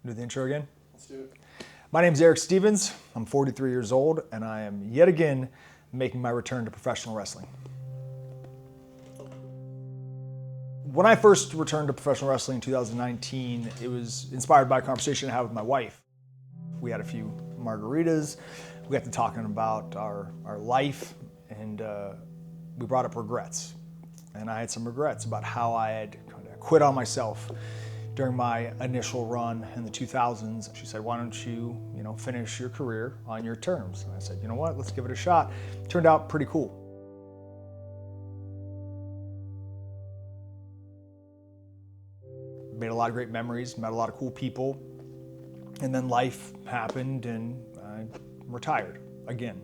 Do the intro again? Let's do it. My name is Erick Stevens. I'm 43 years old, and I am yet again making my return to professional wrestling. When I first returned to professional wrestling in 2019, it was inspired by a conversation I had with my wife. We had a few margaritas, we got to talking about our life, and we brought up regrets. And I had some regrets about how I had kind of quit on myself during my initial run in the 2000s. She said, why don't you finish your career on your terms? And I said, you know what, let's give it a shot. Turned out pretty cool. Made a lot of great memories, met a lot of cool people, and then life happened and I retired again.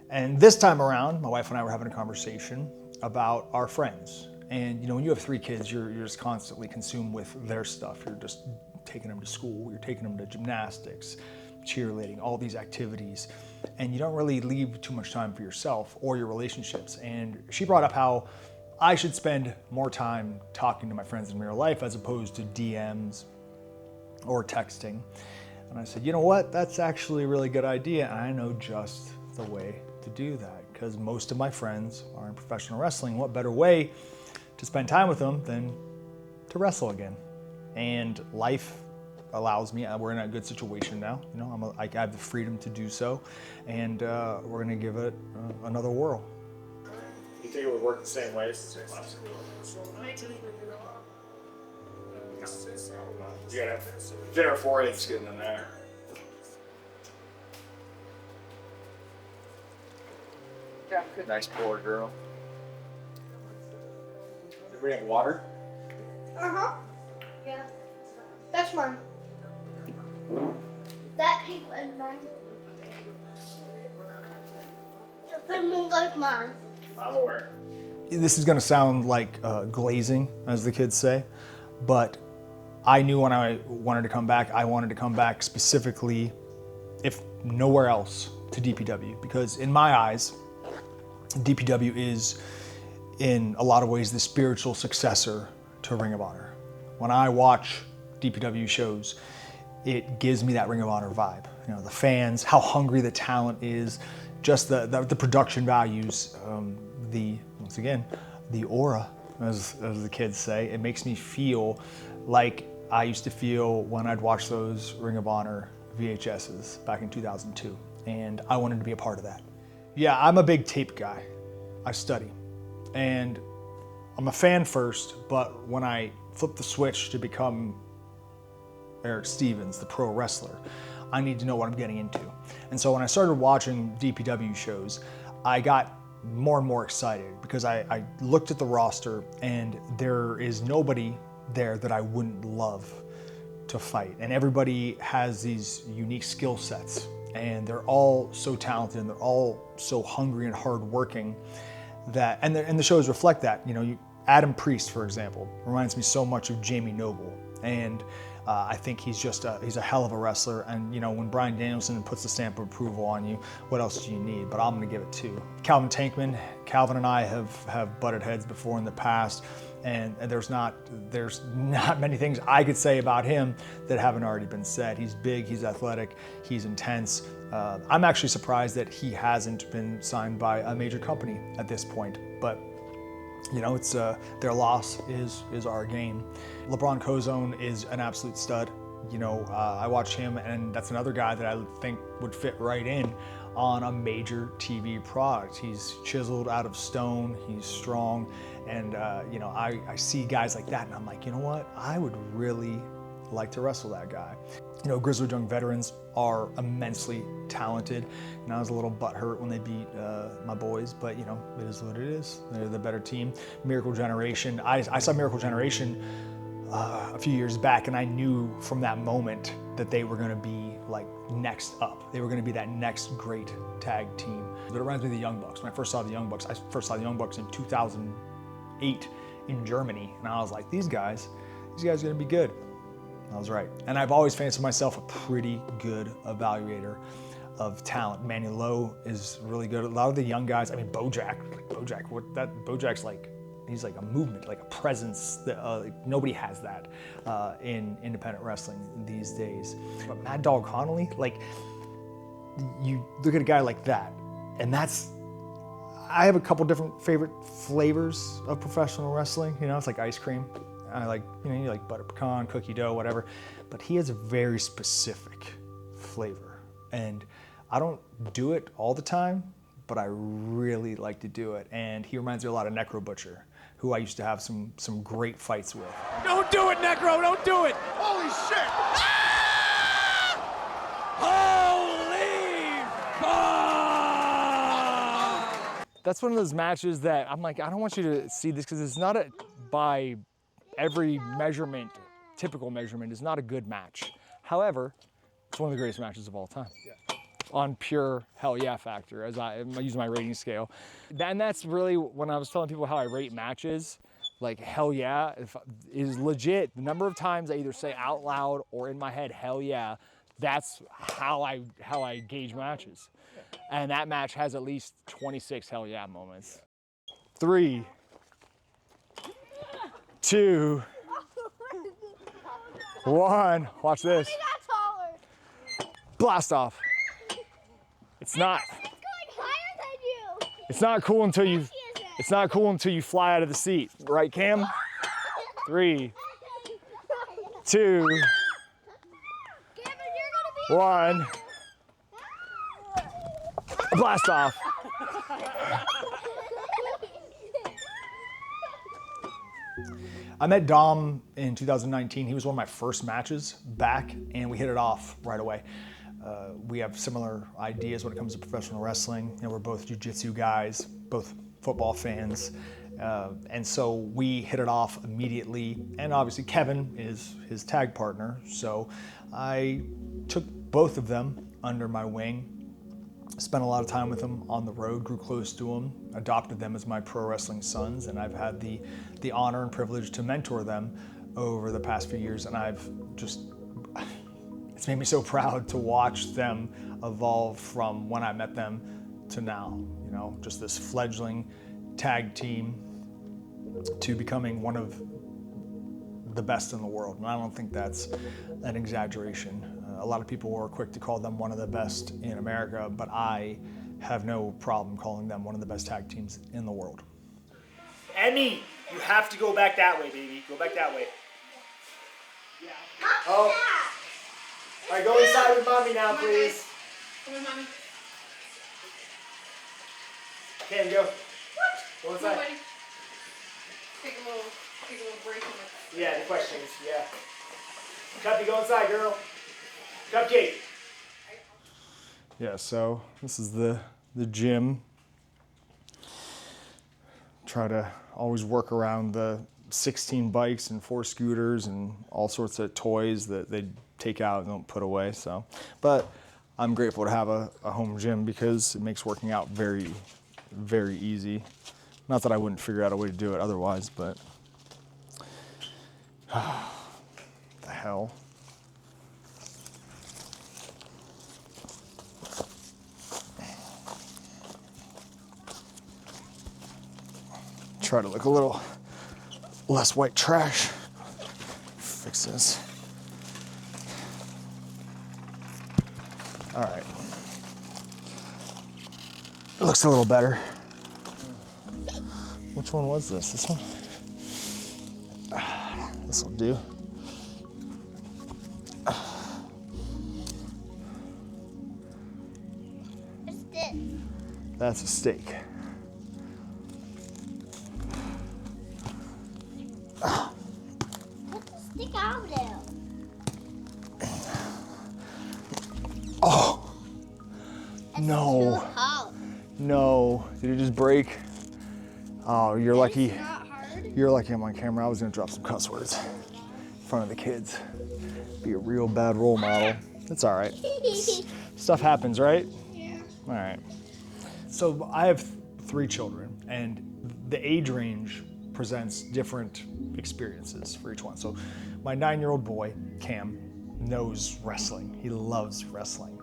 And this time around, my wife and I were having a conversation about our friends. And when you have 3 kids, you're just constantly consumed with their stuff. You're just taking them to school, you're taking them to gymnastics, cheerleading, all these activities, and you don't really leave too much time for yourself or your relationships. And she brought up how I should spend more time talking to my friends in real life as opposed to DMs or texting. And I said, you know what, that's actually a really good idea, and I know just the way to do that, because most of my friends are in professional wrestling. What better way to spend time with them than to wrestle again? And life allows me, we're in a good situation now, I have the freedom to do so, and we're gonna give it another whirl. You think it would work the same way? You gotta dinner 4/8's getting in there. Nice pour, girl. Did we have water? Uh-huh. Yeah. That's mine. That pink is mine. The pink like mine. I'm aware. This is gonna sound like glazing, as the kids say, but I knew when I wanted to come back, I wanted to come back specifically, if nowhere else, to DPW, because in my eyes, DPW is in a lot of ways the spiritual successor to Ring of Honor. When I watch DPW shows, it gives me that Ring of Honor vibe. The fans, how hungry the talent is, just the production values, once again, the aura, as the kids say. It makes me feel like I used to feel when I'd watch those Ring of Honor VHSs back in 2002, and I wanted to be a part of that. Yeah, I'm a big tape guy. I study, and I'm a fan first, but when I flip the switch to become Erick Stevens, the pro wrestler, I need to know what I'm getting into. And so when I started watching DPW shows, I got more and more excited because I looked at the roster and there is nobody there that I wouldn't love to fight. And everybody has these unique skill sets, and they're all so talented and they're all so hungry and hardworking that, and the shows reflect that. Adam Priest, for example, reminds me so much of Jamie Noble, and I think he's a hell of a wrestler. And when Bryan Danielson puts the stamp of approval on you, what else do you need? But I'm gonna give it to Calvin Tankman. Calvin and I have butted heads before in the past, and there's not many things I could say about him that haven't already been said. He's big, he's athletic, he's intense. I'm actually surprised that he hasn't been signed by a major company at this point, but it's their loss is our gain. LeBron Cozone is an absolute stud. I watch him, and that's another guy that I think would fit right in on a major TV product. He's chiseled out of stone, he's strong, and I see guys like that, and I'm like, you know what? I would really like to wrestle that guy. Grizzled Young Veterans are immensely talented, and I was a little butthurt when they beat my boys, but it is what it is. They're the better team. Miracle Generation, I saw Miracle Generation a few years back, and I knew from that moment that they were going to be like next up. They were going to be that next great tag team. But it reminds me of the Young Bucks. When I first saw the Young Bucks, I first saw the Young Bucks in 2008 in Germany, and I was like, these guys are going to be good. I was right. And I've always fancied myself a pretty good evaluator of talent. Manny Lowe is really good. A lot of the young guys, Bojack's like He's like a movement, like a presence that like nobody has that in independent wrestling these days. But Mad Dog Connolly, like you look at a guy like that, and I have a couple different favorite flavors of professional wrestling. You know, it's like ice cream. I like, you know, you like butter pecan, cookie dough, whatever. But he has a very specific flavor. And I don't do it all the time, but I really like to do it. And he reminds me a lot of Necro Butcher, who I used to have some great fights with. Don't do it, Necro, don't do it! Holy shit! Holy fuck! That's one of those matches that I'm like, I don't want you to see this because it's not by every measurement, typical measurement, is not a good match. However, it's one of the greatest matches of all time. Yeah. On pure hell yeah factor, as I use my rating scale. And that's really, when I was telling people how I rate matches, like hell yeah is legit. The number of times I either say out loud or in my head, hell yeah, that's how I gauge matches. And that match has at least 26 hell yeah moments. 3, 2, 1. Watch this. Blast off. It's not cool until you fly out of the seat. Right, Cam? 3, 2, 1. Blast off. I met Dom in 2019. He was one of my first matches back, and we hit it off right away. We have similar ideas when it comes to professional wrestling. You know, we're both jiu-jitsu guys, both football fans, and so we hit it off immediately. And obviously Kevin is his tag partner, so I took both of them under my wing. Spent a lot of time with them on the road, grew close to them, adopted them as my pro wrestling sons, and I've had the honor and privilege to mentor them over the past few years, and it's made me so proud to watch them evolve from when I met them to now. You know, just this fledgling tag team to becoming one of the best in the world, and I don't think that's an exaggeration. A lot of people were quick to call them one of the best in America, but I have no problem calling them one of the best tag teams in the world. Emmy, you have to go back that way, baby. Go back that way. Oh. All right, go inside with mommy now, please. Come on, mommy. Cam, go. Go Come on, inside. buddy. Take a little break from it. Yeah, the questions, yeah. Cupcake, go inside, girl. Cupcake. Yeah, so this is the gym. Try to always work around the 16 bikes and 4 scooters and all sorts of toys that they take out and don't put away. So, but I'm grateful to have a home gym because it makes working out very, very easy. Not that I wouldn't figure out a way to do it otherwise, but the hell. Try to look a little less white trash. Fix this. All right. It looks a little better. Which one was this? This one? This will do. What's this? That's a steak. What's the stick out there? Oh, no. Too hot. No. Did it just break? Oh, you're lucky. It's not hard. You're lucky I'm on camera. I was gonna drop some cuss words in front of the kids. Be a real bad role model. It's all right. Stuff happens, right? Yeah. All right. So I have 3 children, and the age range presents different experiences for each one. So my 9-year-old boy, Cam, knows wrestling. He loves wrestling.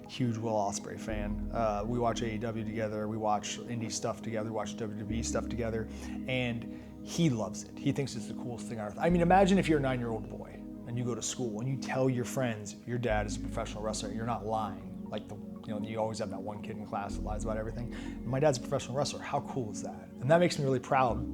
Huge Will Ospreay fan. We watch AEW together. We watch indie stuff together. We watch WWE stuff together. And he loves it. He thinks it's the coolest thing on earth. I mean, imagine if you're a 9-year-old boy and you go to school and you tell your friends your dad is a professional wrestler. You're not lying. Like you always have that one kid in class that lies about everything. My dad's a professional wrestler. How cool is that? And that makes me really proud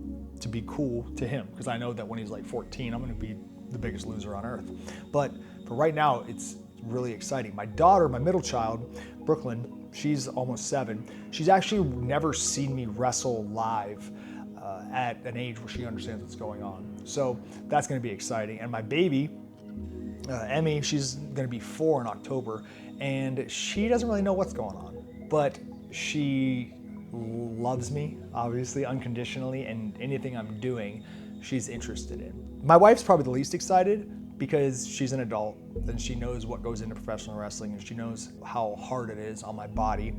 to be cool to him, because I know that when he's like 14, I'm going to be the biggest loser on earth. But for right now, it's really exciting. My daughter, my middle child, Brooklyn, she's almost 7. She's actually never seen me wrestle live at an age where she understands what's going on. So that's going to be exciting. And my baby, Emmy, she's going to be 4 in October, and she doesn't really know what's going on, but she loves me, obviously, unconditionally, and anything I'm doing, she's interested in. My wife's probably the least excited because she's an adult and she knows what goes into professional wrestling, and she knows how hard it is on my body.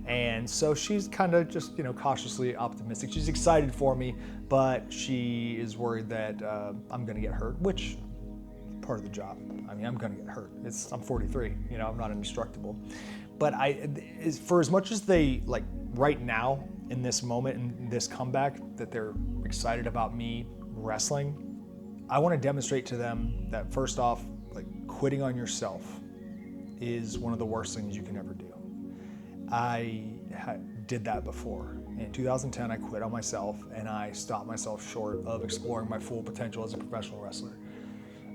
And so she's kind of just, cautiously optimistic. She's excited for me, but she is worried that I'm going to get hurt, which part of the job. I mean, I'm going to get hurt. I'm 43, I'm not indestructible. But for as much as they, like right now, in this moment, in this comeback, that they're excited about me wrestling, I want to demonstrate to them that first off, like, quitting on yourself is one of the worst things you can ever do. I did that before. In 2010, I quit on myself, and I stopped myself short of exploring my full potential as a professional wrestler.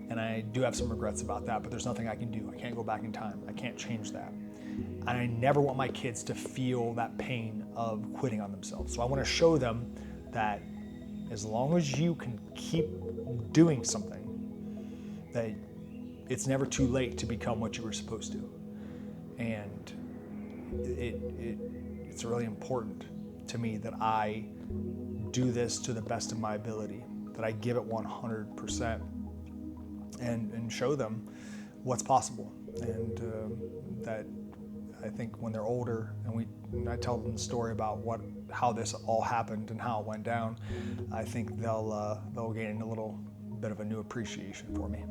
And I do have some regrets about that, but there's nothing I can do. I can't go back in time. I can't change that. And I never want my kids to feel that pain of quitting on themselves. So I want to show them that as long as you can keep doing something, that it's never too late to become what you were supposed to. And it's really important to me that I do this to the best of my ability, that I give it 100%. And show them what's possible, and that I think when they're older and I tell them the story about how this all happened and how it went down, I think they'll gain a little bit of a new appreciation for me.